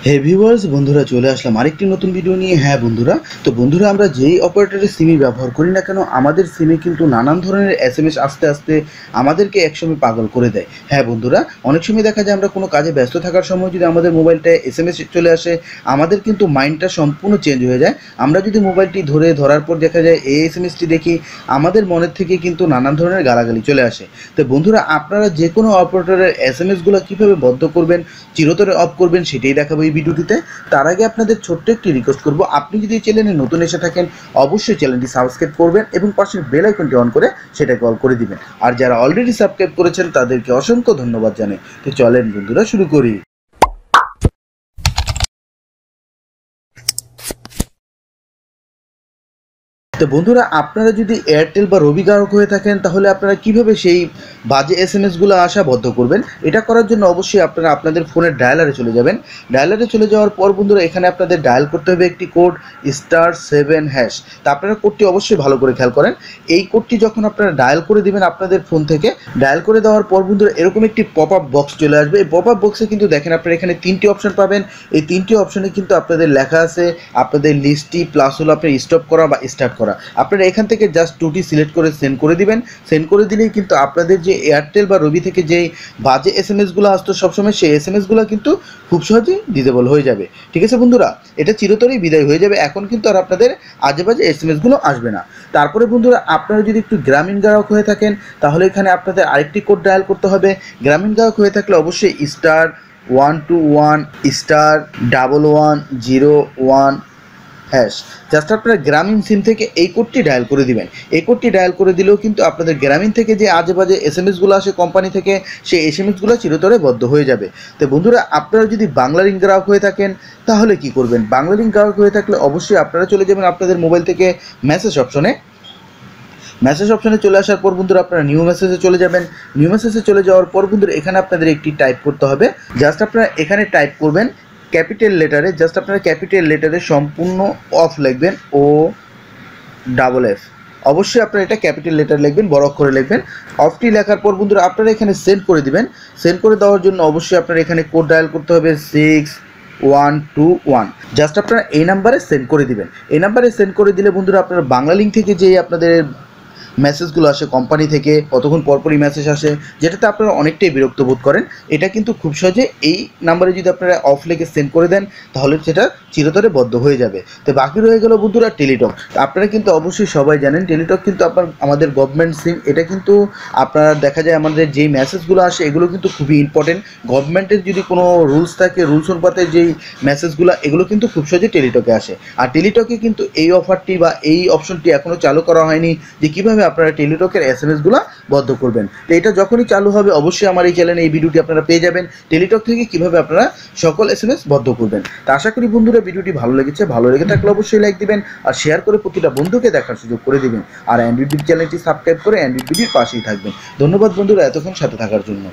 হে viewers, বন্ধুরা চলে আসলাম আরেকটি নতুন ভিডিও নিয়ে। হ্যাঁ বন্ধুরা, তো বন্ধুরা আমরা যেই অপারেটরের সিমই ব্যবহার করি না কেন, আমাদের সিমে কিন্তু নানান ধরনের এসএমএস আসতে আসতে আমাদেরকে একসময় পাগল করে দেয়। হ্যাঁ বন্ধুরা, অনেক সময় দেখা যায় আমরা কোনো কাজে ব্যস্ত থাকার সময় যদি আমাদের মোবাইলটায় এসএমএস চলে আসে, আমাদের কিন্তু মাইন্ডটা সম্পূর্ণ চেঞ্জ হয়ে যায়। আমরা যদি মোবাইলটি ধরার পর দেখা যায় এই এসএমএসটি দেখি, আমাদের মনের থেকে কিন্তু নানান ধরনের গালাগালি চলে আসে। তো বন্ধুরা, আপনারা যে কোনো অপারেটরের এসএমএসগুলো কীভাবে বন্ধ করবেন, চিরতরে অফ করবেন, সেটাই দেখাবো এই ভিডিওটিতে। তার আগে আপনাদের ছোট্ট একটি রিকোয়েস্ট করব, আপনি যদি এই চ্যানেলে নতুন এসে থাকেন অবশ্যই চ্যানেলটি সাবস্ক্রাইব করবেন এবং পাশের বেল আইকনটি অন করে সেটাকে অল করে দিবেন। আর যারা অলরেডি সাবস্ক্রাইব করেছেন তাদেরকে অসংখ্য ধন্যবাদ জানাই। তো চলেন বন্ধুরা শুরু করি। তো বন্ধুরা, আপনারা যদি এয়ারটেল বা রবি গ্রাহক হয়ে থাকেন তাহলে আপনারা কিভাবে সেই বাজে এসএমএসগুলো আসা বন্ধ করবেন, এটা করার জন্য অবশ্যই আপনারা আপনাদের ফোনের ডায়ালারে চলে যাবেন। ডায়ালারে চলে যাওয়ার পর বন্ধুরা, এখানে আপনাদের ডায়াল করতে হবে একটি কোড *7#। তা আপনারা কোডটি অবশ্যই ভালো করে খেয়াল করেন। এই কোডটি যখন আপনারা ডায়াল করে দিবেন আপনাদের ফোন থেকে, ডায়াল করে দেওয়ার পর বন্ধুরা এরকম একটি পপ আপ বক্স চলে আসবে। এই পপ আপ বক্সে কিন্তু দেখেন আপনারা এখানে তিনটি অপশন পাবেন। এই তিনটি অপশনে কিন্তু আপনাদের লেখা আছে আপনাদের লিস্টটি প্লাস হলো আপনার স্টপ করা বা স্টার্ট করা। আপনারা এখান থেকে জাস্ট 2টি সিলেক্ট করে সেন্ড করে দিবেন। সেন্ড করে দিলেই কিন্তু আপনাদের যে এয়ারটেল বা রবি থেকে যেই বাজে এসএমএসগুলো আসতো সবসময়, সেই এসএমএসগুলো কিন্তু খুব সহজেই ডিসেবল হয়ে যাবে। ঠিক আছে বন্ধুরা, এটা চিরতরেই বিদায় হয়ে যাবে। এখন কিন্তু আর আপনাদের আজে বাজে এসএমএসগুলো আসবে না। তারপরে বন্ধুরা, আপনারা যদি একটু গ্রামীণ গ্রাহক হয়ে থাকেন তাহলে এখানে আপনাদের আরেকটি কোড ডায়াল করতে হবে। গ্রামীণ গ্রাহক হয়ে থাকলে অবশ্যই *121*1101#। জাস্ট আপনারা গ্রামীণ সিম থেকে এই কোডটি ডায়াল করে দিবেন। এই কোডটি ডায়াল করে দিলেও কিন্তু আপনাদের গ্রামীণ থেকে যে আজে বাজে এসএমএসগুলো আসে কোম্পানি থেকে, সেই এসএমএসগুলো চিরতরে বদ্ধ হয়ে যাবে। তো বন্ধুরা, আপনারা যদি বাংলা লিঙ্ক গ্রাহক হয়ে থাকেন তাহলে কি করবেন? বাংলা লিঙ্ক গ্রাহক হয়ে থাকলে অবশ্যই আপনারা চলে যাবেন আপনাদের মোবাইল থেকে মেসেজ অপশনে চলে আসার পর বন্ধুরা আপনারা নিউ মেসেজে চলে যাবেন। নিউ মেসেজে চলে যাওয়ার পর বন্ধুরা এখানে আপনাদের একটি টাইপ করতে হবে। জাস্ট আপনারা এখানে টাইপ করবেন ক্যাপিটাল লেটারে, জাস্ট আপনারা ক্যাপিটাল লেটারে সম্পূর্ণ অফ লিখবেন, OFF। অবশ্যই আপনারা এটা ক্যাপিটাল লেটার লিখবেন, বড় অক্ষরে লিখবেন। অফটি লেখার পর বন্ধুরা আপনারা এখানে সেন্ড করে দিবেন। সেন্ড করে দেওয়ার জন্য অবশ্যই আপনারা এখানে কোড ডায়াল করতে হবে 6121। জাস্ট আপনারা এই নাম্বারে সেন্ড করে দিবেন। এই নাম্বারে সেন্ড করে দিলে বন্ধুরা আপনারা বাংলা লিঙ্ক থেকে যে আপনাদের মেসেজগুলো আসে কোম্পানি থেকে, কতক্ষণ পরপরই মেসেজ আসে, যেটাতে আপনারা অনেকটাই বিরক্ত বোধ করেন, এটা কিন্তু খুব সহজে এই নাম্বারে যদি আপনারা অফ লিখে সেন্ড করে দেন তাহলে সেটা চিরতরে বদ্ধ হয়ে যাবে। তো বাকি রয়ে গেল বন্ধুরা টেলিটক। আপনারা কিন্তু অবশ্যই সবাই জানেন টেলিটক কিন্তু আমাদের গভর্নমেন্ট সিম। এটা কিন্তু আপনারা দেখা যায় আমাদের যেই মেসেজগুলো আসে এগুলো কিন্তু খুবই ইম্পর্টেন্ট। গভর্নমেন্টের যদি কোনো রুলস থাকে, রুলস অনুপাতে যেই মেসেজগুলো এগুলো কিন্তু খুব সহজে টেলিটকে আসে। আর টেলিটকে কিন্তু এই অফারটি বা এই অপশনটি এখনও চালু করা হয়নি যে কীভাবে আপনারা টেলিটকের এসএমএসগুলো বন্ধ করবেন। তো এটা যখনই চালু হবে অবশ্যই আমার এই চ্যানেলে এই ভিডিওটি আপনারা পেয়ে যাবেন, টেলিটক থেকে কীভাবে আপনারা সকল এসএমএস বন্ধ করবেন। তা আশা করি বন্ধুরা ভিডিওটি ভালো লেগেছে। ভালো লেগে থাকলে অবশ্যই লাইক দিবেন আর শেয়ার করে প্রতিটা বন্ধুকে দেখার সুযোগ করে দিবেন। আর অ্যান্ড্রয়েড বিডি চ্যানেলটি সাবস্ক্রাইব করে অ্যান্ড্রয়েড বিডির পাশেই থাকবেন। ধন্যবাদ বন্ধুরা এতক্ষণ সাথে থাকার জন্য।